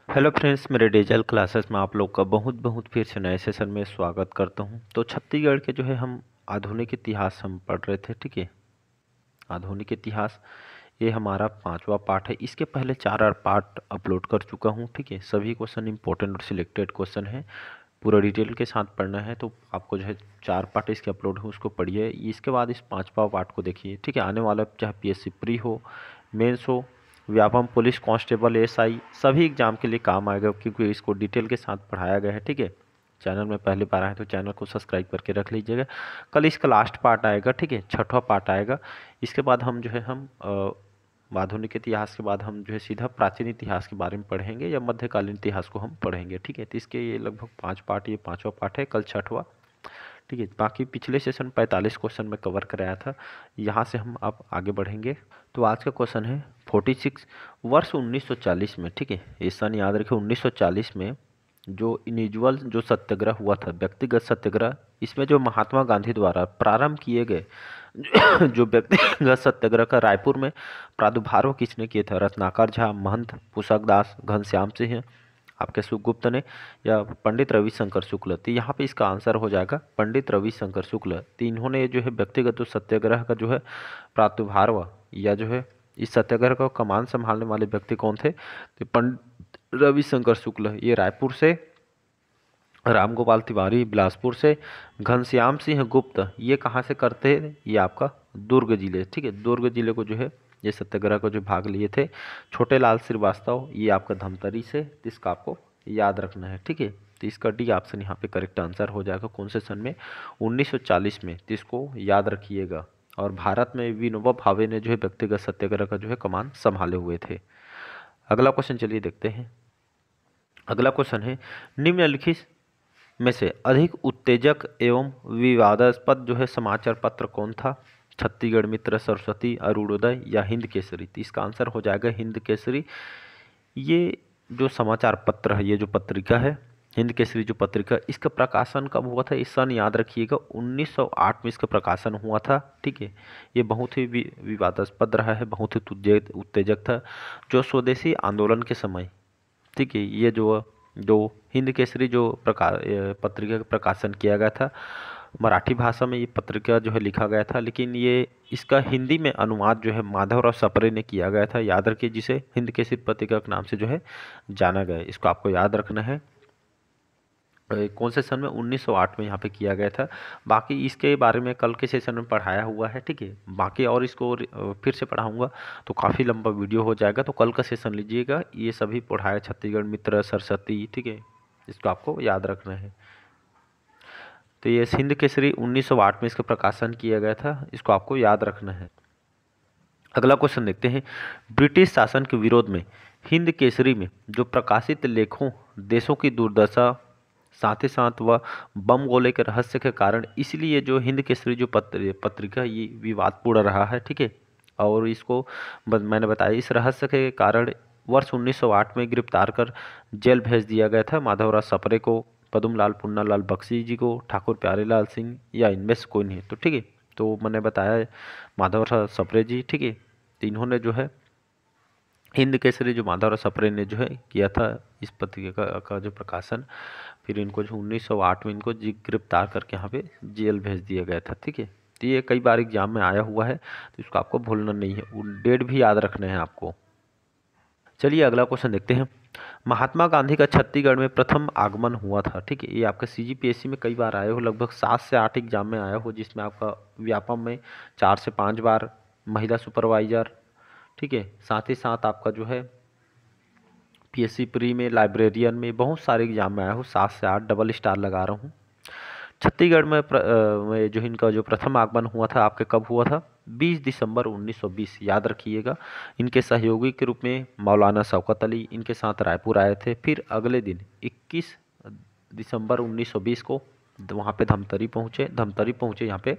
Hello friends, मेरे digital classes में आप लोग का बहुत बहुत फिर से नए सेशन में स्वागत करता हूं। तो छत्तीसगढ़ के जो है हम आधुनिक इतिहास हम पढ़ रहे थे। ठीक है, आधुनिक इतिहास ये हमारा 5वां पार्ट है। इसके पहले 4 पार्ट अपलोड कर चुका हूं। ठीक है, सभी क्वेश्चन इंपॉर्टेंट और सिलेक्टेड क्वेश्चन है, पूरा डिटेल के साथ पढ़ना है। तो आपको जो है 4 पार्ट इसके अपलोड हो, उसको पढ़िए। इसके बाद इस 5वां पार्ट को देखिए। ठीक है, आने वाला चाहे पीएससी प्री हो, मेंस हो, व्यापम, पुलिस कांस्टेबल, एसआई, सभी एग्जाम के लिए काम आएगा, क्योंकि इसको डिटेल के साथ पढ़ाया गया है। ठीक है, चैनल में पहली बार आए तो चैनल को सब्सक्राइब करके रख लीजिएगा। कल इसका लास्ट पार्ट आएगा। ठीक है, 6वां पार्ट आएगा। इसके बाद हम जो है हम आधुनिक इतिहास के बाद हम जो है सीधा प्राचीन इतिहास के बारे में पढ़ेंगे या मध्यकालीन इतिहास को हम पढ़ेंगे। ठीक है, तो इसके ये लगभग 5 पार्ट, ये 5वां पार्ट है, कल 6वां। ठीक है, बाकी पिछले सेशन 45 क्वेश्चन में कवर कराया था, यहाँ से हम अब आगे बढ़ेंगे। तो आज का क्वेश्चन है 46 वर्ष 1940 में। ठीक है, ये सन याद रखें, 1940 में जो इंडिविजुअल जो सत्याग्रह हुआ था, व्यक्तिगत सत्याग्रह, इसमें जो महात्मा गांधी द्वारा प्रारंभ किए गए जो व्यक्तिगत सत्याग्रह का रायपुर में प्रादुर्भाव किसने किए थे? रत्नाकर झा, महंत पुस्तकदास, घनश्याम सिंह, आपके सुगुप्त ने, या पंडित रविशंकर शुक्ल। तो यहाँ पे इसका आंसर हो जाएगा पंडित रविशंकर शुक्ल। तो इन्होंने जो है व्यक्तिगत जो सत्याग्रह का जो है प्रादुर्भाव या जो है इस सत्याग्रह का कमान संभालने वाले व्यक्ति कौन थे? तो पंडित रविशंकर शुक्ल। ये रायपुर से, रामगोपाल तिवारी बिलासपुर से, घनश्याम सिंह गुप्त ये कहाँ से करते हैं? ये आपका दुर्ग जिले। ठीक है, दुर्ग जिले को जो है ये सत्याग्रह को जो भाग लिए थे। छोटे लाल श्रीवास्तव ये आपका धमतरी से। तो इसका आपको याद रखना है। ठीक है, तो इसका डी ऑप्शन यहाँ पे करेक्ट आंसर हो जाएगा। कौन से सन में? 1940 में। तो इसको याद रखिएगा। और भारत में विनोबा भावे ने जो है व्यक्तिगत सत्याग्रह का जो है कमान संभाले हुए थे। अगला क्वेश्चन चलिए देखते हैं। अगला क्वेश्चन है, निम्नलिखित में से अधिक उत्तेजक एवं विवादास्पद जो है समाचार पत्र कौन था? छत्तीसगढ़ मित्र, सरस्वती, अरुणोदय या हिंद केसरी? तो इसका आंसर हो जाएगा हिंद केसरी। ये जो समाचार पत्र है, ये जो पत्रिका है हिंद केसरी जो पत्रिका, इसका प्रकाशन कब हुआ था? इस सन याद रखिएगा 1908 में इसका प्रकाशन हुआ था। ठीक है, ये बहुत ही विवादास्पद रहा है, बहुत ही उत्तेजक था। जो स्वदेशी आंदोलन के समय, ठीक है, ये जो जो हिंद केसरी जो पत्रिका का प्रकाशन किया गया था, मराठी भाषा में ये पत्रिका जो है लिखा गया था, लेकिन ये इसका हिंदी में अनुवाद जो है माधवराव सप्रे ने किया गया था। याद रखिए, जिसे हिंद केसरी पत्रिका के नाम से जो है जाना गया है। इसको आपको याद रखना है। कौन से सन में? 1908 में यहाँ पे किया गया था। बाकी इसके बारे में कल के सेशन में पढ़ाया हुआ है। ठीक है, बाकी और इसको फिर से पढ़ाऊंगा तो काफ़ी लंबा वीडियो हो जाएगा, तो कल का सेशन लीजिएगा। ये सभी पढ़ाया, छत्तीसगढ़ मित्र, सरस्वती। ठीक है, इसको आपको याद रखना है। तो ये हिंद केसरी 1908 में इसका प्रकाशन किया गया था, इसको आपको याद रखना है। अगला क्वेश्चन देखते हैं। ब्रिटिश शासन के विरोध में हिंद केसरी में जो प्रकाशित लेखों, देशों की दुर्दशा, साथ ही साथ वह बम गोले के रहस्य के कारण, इसलिए जो हिंद केसरी जो पत्रिका ये विवादपूर्ण रहा है। ठीक है, और इसको मैंने बताया, इस रहस्य के कारण वर्ष 1908 में गिरफ्तार कर जेल भेज दिया गया था माधवराव सप्रे को, पदुमलाल पुन्नालाल बख्शी जी को, ठाकुर प्यारेलाल सिंह, या इनमें से कोई नहीं। तो ठीक है, तो मैंने बताया माधवराव सप्रे जी। ठीक है, तो इन्होंने जो है हिंद केसरी जो माधवराव सप्रे ने जो है किया था इस पत्रिका का जो प्रकाशन, फिर इनको जो 1908 में इनको गिरफ्तार करके यहाँ पे जेल भेज दिया गया था। ठीक है, तो ये कई बार एग्जाम में आया हुआ है, तो इसको आपको भूलना नहीं है, डेट भी याद रखने हैं आपको। चलिए अगला क्वेश्चन देखते हैं। महात्मा गांधी का छत्तीसगढ़ में प्रथम आगमन हुआ था। ठीक है, ये आपका सीजीपीएससी में कई बार आए हो, लगभग 7 से 8 एग्जाम में आया हो, जिसमें आपका व्यापम में 4 से 5 बार, महिला सुपरवाइजर, ठीक है, साथ ही साथ आपका जो है पीएससी प्री में, लाइब्रेरियन में, बहुत सारे एग्जाम में आया हूँ। 7 से 8 डबल स्टार लगा रहा हूँ। छत्तीसगढ़ में जो इनका जो प्रथम आगमन हुआ था, आपके कब हुआ था? 20 दिसंबर 1920। याद रखिएगा। इनके सहयोगी के रूप में मौलाना शौकत अली इनके साथ रायपुर आए थे। फिर अगले दिन 21 दिसंबर 1920 को वहाँ पे धमतरी पहुँचे यहाँ पे।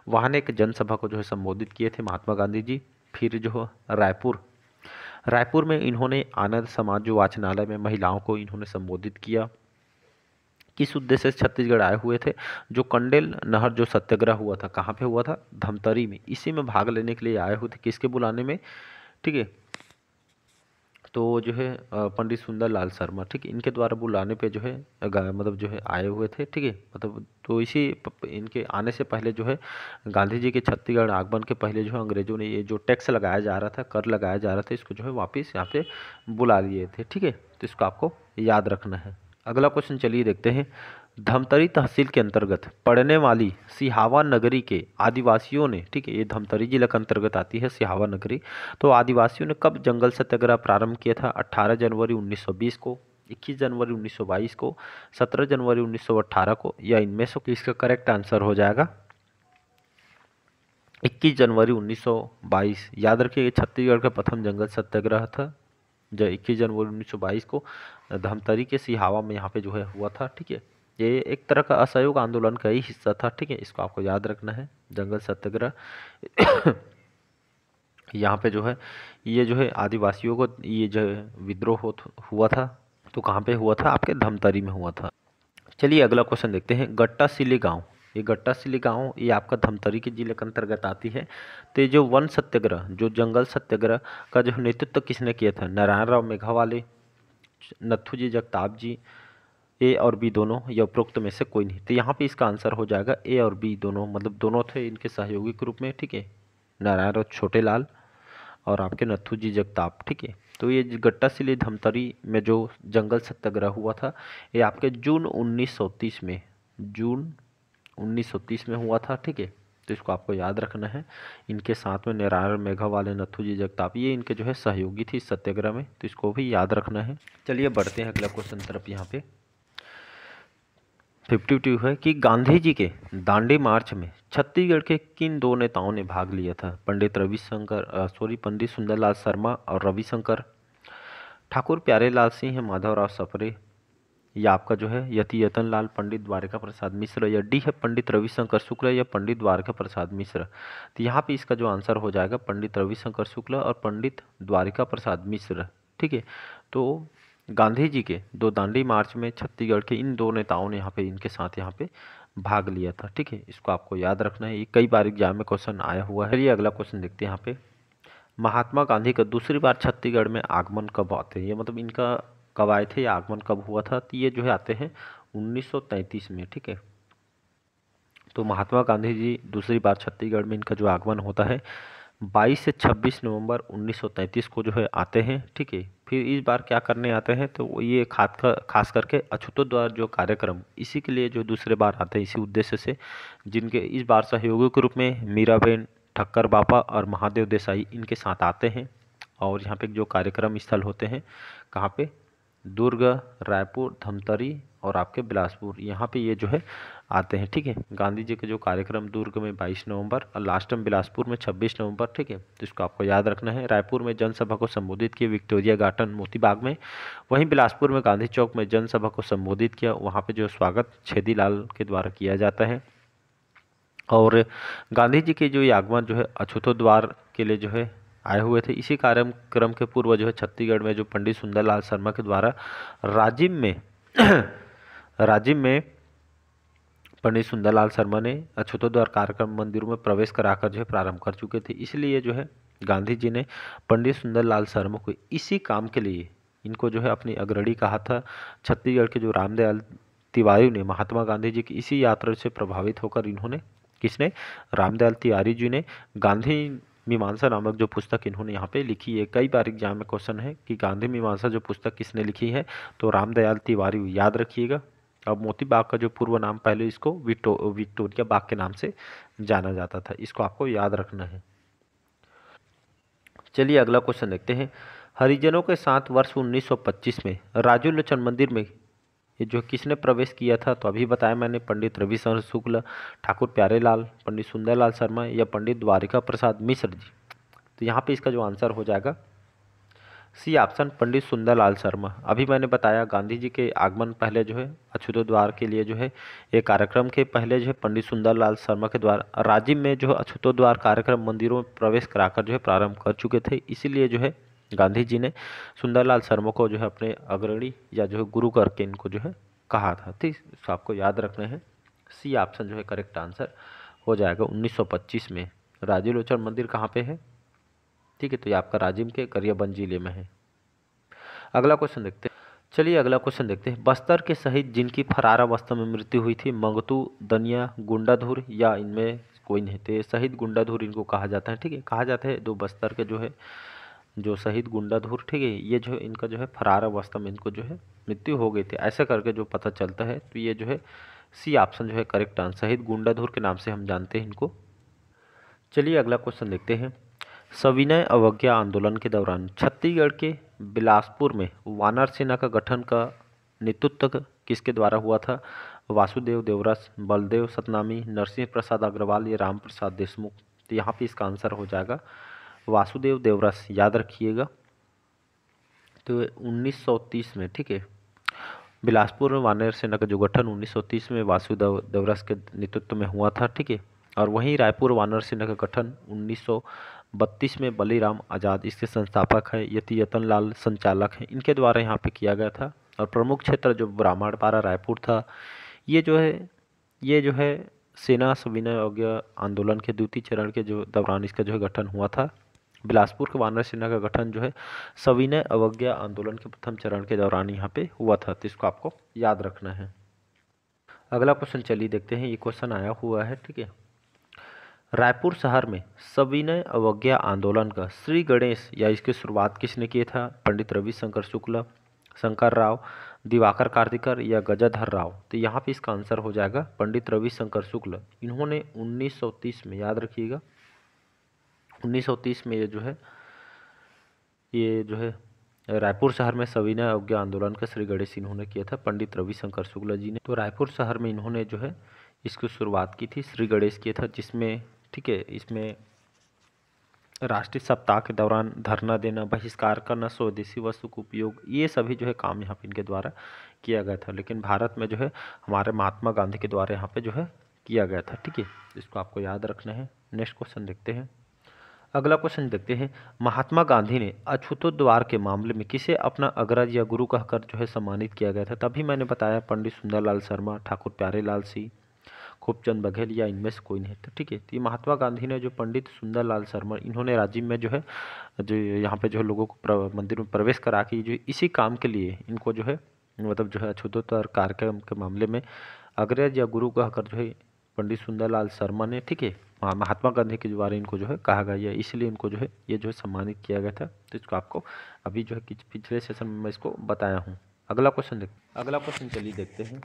वहाँ ने एक जनसभा को जो है संबोधित किए थे महात्मा गांधी जी। फिर जो रायपुर में इन्होंने आनंद समाज जो वाचनालय में महिलाओं को इन्होंने संबोधित किया। किस उद्देश्य से छत्तीसगढ़ आए हुए थे? जो कंडेल नहर जो सत्याग्रह हुआ था, कहाँ पे हुआ था? धमतरी में। इसी में भाग लेने के लिए आए हुए थे, किसके बुलाने में? ठीक है, तो जो है पंडित सुंदरलाल शर्मा, ठीक है, इनके द्वारा बुलाने पे जो है मतलब जो है आए हुए थे, ठीक है। मतलब तो इनके आने से पहले जो है गांधी जी के छत्तीसगढ़ आगमन के पहले जो है अंग्रेजों ने ये जो टैक्स लगाया जा रहा था, कर लगाया जा रहा था, इसको जो है वापस यहाँ पे बुला लिए थे, ठीक है। तो इसको आपको याद रखना है। अगला क्वेश्चन चलिए देखते हैं। धमतरी तहसील के अंतर्गत पड़ने वाली सिहावा नगरी के आदिवासियों ने, ठीक है, ये धमतरी जिला के अंतर्गत आती है सिहावा नगरी। तो आदिवासियों ने कब जंगल सत्याग्रह प्रारंभ किया था? 18 जनवरी 1920 को, 21 जनवरी 1922 को, 17 जनवरी 1918 को, या इनमें से इसका करेक्ट आंसर हो जाएगा 21 जनवरी 1922। याद रखिए छत्तीसगढ़ का प्रथम जंगल सत्याग्रह था जो 21 जनवरी 1922 को धमतरी के सिहावा में यहाँ पे जो है हुआ था, ठीक है। ये एक तरह का असहयोग आंदोलन का ही हिस्सा था, ठीक है। इसको आपको याद रखना है, जंगल सत्याग्रह। यहाँ पे जो है ये जो है आदिवासियों को ये जो है विद्रोह हुआ था। तो कहाँ पे हुआ था? आपके धमतरी में हुआ था। चलिए अगला क्वेश्चन देखते हैं। गट्टा सिली गांव, ये गट्टा सिली गांव ये आपका धमतरी के जिले के अंतर्गत आती है। तो ये जो वन सत्याग्रह, जो जंगल सत्याग्रह का जो नेतृत्व किसने किया था? नारायण राव मेघावाले, नथुजी जगताप जी, ए और बी दोनों, या उपरोक्त में से कोई नहीं। तो यहाँ पे इसका आंसर हो जाएगा ए और बी दोनों, मतलब दोनों थे इनके सहयोगी के रूप में, ठीक है। नारायण राव छोटेलाल और आपके नथुजी जगताप, ठीक है। तो ये गट्टा सिली धमतरी में जो जंगल सत्याग्रह हुआ था ये आपके जून 1930 में, जून 1930 में हुआ था, ठीक है। तो इसको आपको याद रखना है। इनके साथ में नारायण मेघावाले, नथुजी जगताप, ये इनके जो है सहयोगी थी इस सत्याग्रह में, तो इसको भी याद रखना है। चलिए बढ़ते हैं अगला क्वेश्चन तरफ। यहाँ पे 52 है कि गांधी जी के दांडी मार्च में छत्तीसगढ़ के किन दो नेताओं ने भाग लिया था? पंडित सुंदरलाल शर्मा और रविशंकर, ठाकुर प्यारेलाल सिंह, माधवराव सफरे, या आपका जो है यति यतन लाल, पंडित द्वारिका प्रसाद मिश्र, या डी है पंडित रविशंकर शुक्ल या पंडित द्वारिका प्रसाद मिश्र। तो यहाँ पे इसका जो आंसर हो जाएगा पंडित रविशंकर शुक्ल और पंडित द्वारिका प्रसाद मिश्र, ठीक है। तो गांधी जी के दो दांडी मार्च में छत्तीसगढ़ के इन दो नेताओं ने यहाँ पे इनके साथ यहाँ पे भाग लिया था, ठीक है। इसको आपको याद रखना है, ये कई बार एग्जाम में क्वेश्चन आया हुआ है। चलिए अगला क्वेश्चन देखते हैं। यहाँ पे महात्मा गांधी का दूसरी बार छत्तीसगढ़ में आगमन कब आते हैं? ये मतलब इनका कब आए थे या आगमन कब हुआ था? तो ये जो है आते हैं 1933 में, ठीक है। तो महात्मा गांधी जी दूसरी बार छत्तीसगढ़ में इनका जो आगमन होता है 22 से 26 नवंबर 1933 को जो है आते हैं, ठीक है। फिर इस बार क्या करने आते हैं? तो ये खास करके अछूतोद्वार जो कार्यक्रम, इसी के लिए जो दूसरे बार आते हैं, इसी उद्देश्य से, जिनके इस बार सहयोगी के रूप में मीराबेन ठक्कर बापा और महादेव देसाई इनके साथ आते हैं। और यहाँ पे जो कार्यक्रम स्थल होते हैं कहाँ पे? दुर्ग, रायपुर, धमतरी और आपके बिलासपुर, यहाँ पे ये जो है आते हैं, ठीक है। गांधी जी के जो कार्यक्रम दुर्ग में 22 नवंबर और लास्ट में बिलासपुर में 26 नवंबर, ठीक है। तो इसको आपको याद रखना है। रायपुर में जनसभा को संबोधित किया विक्टोरिया गार्डन मोती बाग में, वहीं बिलासपुर में गांधी चौक में जनसभा को संबोधित किया, वहाँ पे जो स्वागत छेदीलाल के द्वारा किया जाता है। और गांधी जी के जो ये आगमन जो है अछूतोद्वार के लिए जो है आए हुए थे। इसी कार्यक्रम के पूर्व जो है छत्तीसगढ़ में जो पंडित सुंदरलाल शर्मा के द्वारा राजिम में राजिम में पंडित सुंदरलाल शर्मा ने अछूतोद्वार कार्यक्रम मंदिरों में प्रवेश कराकर जो है प्रारंभ कर चुके थे। इसलिए जो है गांधी जी ने पंडित सुंदरलाल शर्मा को इसी काम के लिए इनको जो है अपनी अग्रणी कहा था। छत्तीसगढ़ के जो रामदयाल तिवारी ने महात्मा गांधी जी की इसी यात्रा से प्रभावित होकर इन्होंने, किसने? रामदयाल तिवारी जी ने गांधी मीमांसा नामक जो पुस्तक इन्होंने यहाँ पे लिखी है। कई बार एग्जाम में क्वेश्चन है कि गांधी मीमांसा जो पुस्तक किसने लिखी है? तो रामदयाल तिवारी, याद रखिएगा। अब मोती बाग का जो पूर्व नाम पहले इसको विक्टोरिया बाग के नाम से जाना जाता था, इसको आपको याद रखना है। चलिए अगला क्वेश्चन देखते हैं। हरिजनों के साथ वर्ष 1925 में राजू लोचन मंदिर में ये जो किसने प्रवेश किया था? तो अभी बताया मैंने, पंडित रविशंकर शुक्ल, ठाकुर प्यारेलाल, पंडित सुंदरलाल शर्मा या पंडित द्वारिका प्रसाद मिश्र जी। तो यहाँ पे इसका जो आंसर हो जाएगा सी ऑप्शन, पंडित सुंदरलाल शर्मा। अभी मैंने बताया गांधी जी के आगमन पहले जो है अछूतोद्वार के लिए जो है ये कार्यक्रम के पहले जो है पंडित सुंदरलाल शर्मा के द्वारा राजिम में जो है अछूतोद्वार कार्यक्रम मंदिरों में प्रवेश कराकर जो है प्रारंभ कर चुके थे। इसीलिए जो है गांधी जी ने सुंदरलाल शर्मा को जो है अपने अग्रणी या जो है गुरु करके इनको जो है कहा था। ठीक, इसको आपको याद रखना है। सी ऑप्शन जो है करेक्ट आंसर हो जाएगा 1925 में। राजू लोचन मंदिर कहाँ पे है? ठीक है, तो ये आपका राजिम के गरियाबंद जिले में है। अगला क्वेश्चन देखते हैं। चलिए अगला क्वेश्चन देखते हैं। बस्तर के शहीद जिनकी फरार अवस्था में मृत्यु हुई थी, मंगतू, दनिया, गुंडाधुर या इनमें कोई नहीं थे। शहीद गुंडाधुर इनको कहा जाता है, ठीक है, कहा जाता है। दो बस्तर के जो है जो शहीद गुंडाधुर, ठीक है, ये जो है इनका जो है फरार अवस्था में इनको जो है मृत्यु हो गई थी, ऐसा करके जो पता चलता है। तो ये जो है सी ऑप्शन जो है करेक्ट आंसर, शहीद गुंडाधुर के नाम से हम जानते हैं इनको। चलिए अगला क्वेश्चन देखते हैं। सविनय अवज्ञा आंदोलन के दौरान छत्तीसगढ़ के बिलासपुर में वानर सेना का गठन का नेतृत्व किसके द्वारा हुआ था? वासुदेव देवरस, बलदेव सतनामी, नरसिंह प्रसाद अग्रवाल या राम प्रसाद देशमुख? तो यहाँ पे इसका आंसर हो जाएगा वासुदेव देवरस, याद रखिएगा। तो 1930 में, ठीक है, बिलासपुर में वानर सेना का जो गठन 1930 में वासुदेव देवरस के नेतृत्व में हुआ था, ठीक है। और वहीं रायपुर वानर सेना का गठन 1932 में बलीराम आज़ाद इसके संस्थापक है, यति यतन लाल संचालक हैं, इनके द्वारा यहाँ पे किया गया था। और प्रमुख क्षेत्र जो ब्राह्मणपारा रायपुर था, ये जो है सेना सविनय अवज्ञा आंदोलन के द्वितीय चरण के जो दौरान इसका जो है गठन हुआ था। बिलासपुर के वानर सेना का गठन जो है सविनय अवज्ञा आंदोलन के प्रथम चरण के दौरान यहाँ पे हुआ था, तो इसको आपको याद रखना है। अगला क्वेश्चन चलिए देखते हैं। ये क्वेश्चन आया हुआ है, ठीक है। रायपुर शहर में सविनय अवज्ञा आंदोलन का श्री गणेश या इसकी शुरुआत किसने किया था? पंडित रविशंकर शुक्ल, शंकर राव, दिवाकर कार्तिकर या गजाधर राव? तो यहाँ पे इसका आंसर हो जाएगा पंडित रविशंकर शुक्ल। इन्होंने 1930 में, याद रखिएगा, 1930 में ये जो है रायपुर शहर में सविनय अवज्ञा आंदोलन का श्री गणेश इन्होंने किया था, पंडित रविशंकर शुक्ल जी ने। तो रायपुर शहर में इन्होंने जो है इसकी शुरुआत की थी, श्री गणेश किया था, जिसमें, ठीक है, इसमें राष्ट्रीय सप्ताह के दौरान धरना देना, बहिष्कार करना, स्वदेशी वस्तु का उपयोग, ये सभी जो है काम यहाँ पे इनके द्वारा किया गया था। लेकिन भारत में जो है हमारे महात्मा गांधी के द्वारा यहाँ पे जो है किया गया था, ठीक है, इसको आपको याद रखना है। नेक्स्ट क्वेश्चन देखते हैं। अगला क्वेश्चन देखते हैं। महात्मा गांधी ने अछूतोद्वार के मामले में किसे अपना अग्रज या गुरु कहकर जो है सम्मानित किया गया था? तभी मैंने बताया पंडित सुंदरलाल शर्मा, ठाकुर प्यारेलाल सिंह, खूबचंद बघेल या इनमें से कोई नहीं था, ठीक है। तो महात्मा गांधी ने जो पंडित सुंदरलाल शर्मा, इन्होंने राजिम में जो है जो यहाँ पे जो है लोगों को मंदिर में प्रवेश करा के जो इसी काम के लिए इनको जो है मतलब जो है अछूतोद्वार कार्यक्रम के मामले में अग्रज या गुरु कहकर जो है पंडित सुंदरलाल शर्मा ने, ठीक है, महात्मा गांधी के द्वारा इनको जो है कहा गया है, इसलिए इनको जो है ये जो है सम्मानित किया गया था। तो इसको आपको अभी जो है पिछले सेशन में मैं इसको बताया हूँ। अगला क्वेश्चन चलिए देखते हैं।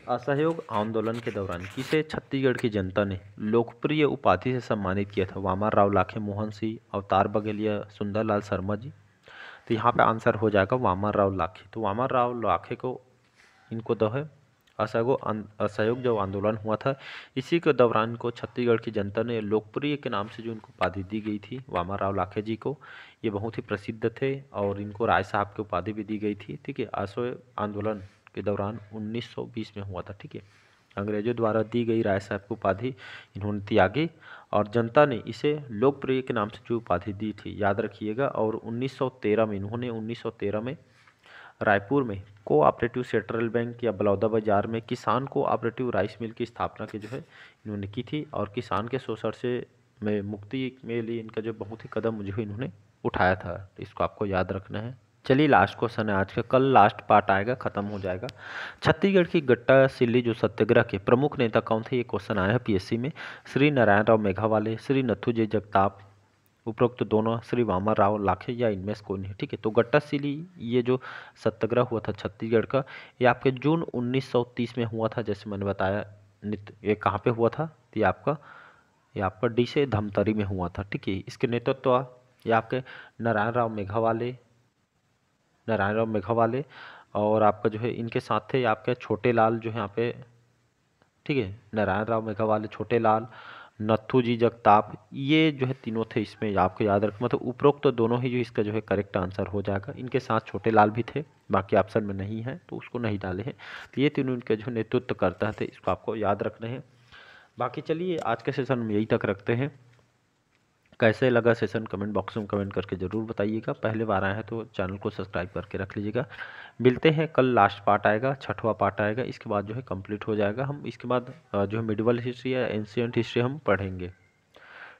असहयोग आंदोलन के दौरान किसे छत्तीसगढ़ की जनता ने लोकप्रिय उपाधि से सम्मानित किया था? वामन राव लाखे, मोहन सिंह, अवतार बघेल या सुंदरलाल शर्मा जी? तो यहाँ पे आंसर हो जाएगा वामन राव लाखे। तो वामन राव लाखे को इनको जो है असहयोग जो आंदोलन हुआ था, इसी के दौरान को छत्तीसगढ़ की जनता ने लोकप्रिय के नाम से जो इनको उपाधि दी गई थी वामन राव लाखे जी को, ये बहुत ही प्रसिद्ध थे और इनको राय साहब की उपाधि भी दी गई थी, ठीक है। असहयोग आंदोलन के दौरान 1920 में हुआ था, ठीक है। अंग्रेजों द्वारा दी गई राय साहब की उपाधि इन्होंने त्यागी और जनता ने इसे लोकप्रिय के नाम से जो उपाधि दी थी, याद रखिएगा। और 1913 में रायपुर में कोऑपरेटिव सेंट्रल बैंक या बलौदा बाजार में किसान कोऑपरेटिव राइस मिल की स्थापना की जो है इन्होंने की थी और किसान के शोषण से में मुक्ति के लिए इनका जो बहुत ही कदम जो है इन्होंने उठाया था, तो इसको आपको याद रखना है। चलिए लास्ट क्वेश्चन है आज का, कल लास्ट पार्ट आएगा, खत्म हो जाएगा। छत्तीसगढ़ की गट्टा सिल्ली जो सत्याग्रह के प्रमुख नेता कौन थे? ये क्वेश्चन आया है पीएससी में। श्री नारायण राव मेघावाले, श्री नथुजी जगताप, उपरोक्त दोनों, श्री वामन राव लाखे या इनमें से कोई नहीं, ठीक है। तो गट्टा सिल्ली ये जो सत्याग्रह हुआ था छत्तीसगढ़ का, ये आपके जून 1930 में हुआ था, जैसे मैंने बताया। ये कहाँ पे हुआ था? तो ये आपका डीसे धमतरी में हुआ था, ठीक है। इसके नेतृत्व ये आपके नारायण राव मेघावाले और आपका जो है इनके साथ थे आपके छोटे लाल जो है यहाँ पे, ठीक है, नारायण राव मेघावाले, छोटे लाल, नथुजी जगताप, ये जो है तीनों थे। इसमें आपको याद रखना, मतलब उपरोक्त तो दोनों ही जो इसका जो है करेक्ट आंसर हो जाएगा। इनके साथ छोटे लाल भी थे, बाकी ऑप्शन में नहीं है तो उसको नहीं डाले हैं। तो ये तीनों इनके जो नेतृत्व करता थे, इसको आपको याद रखना है। बाकी चलिए आज के सेशन में यही तक रखते हैं। कैसे लगा सेशन कमेंट बॉक्स में कमेंट करके ज़रूर बताइएगा। पहले बार आए हैं तो चैनल को सब्सक्राइब करके रख लीजिएगा। मिलते हैं कल, लास्ट पार्ट आएगा, छठवां पार्ट आएगा, इसके बाद जो है कंप्लीट हो जाएगा। हम इसके बाद जो है मिडिवल हिस्ट्री या एंशिएंट हिस्ट्री हम पढ़ेंगे,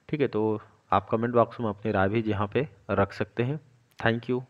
ठीक है। तो आप कमेंट बॉक्स में अपनी राय भी यहाँ पे रख सकते हैं। Thank you.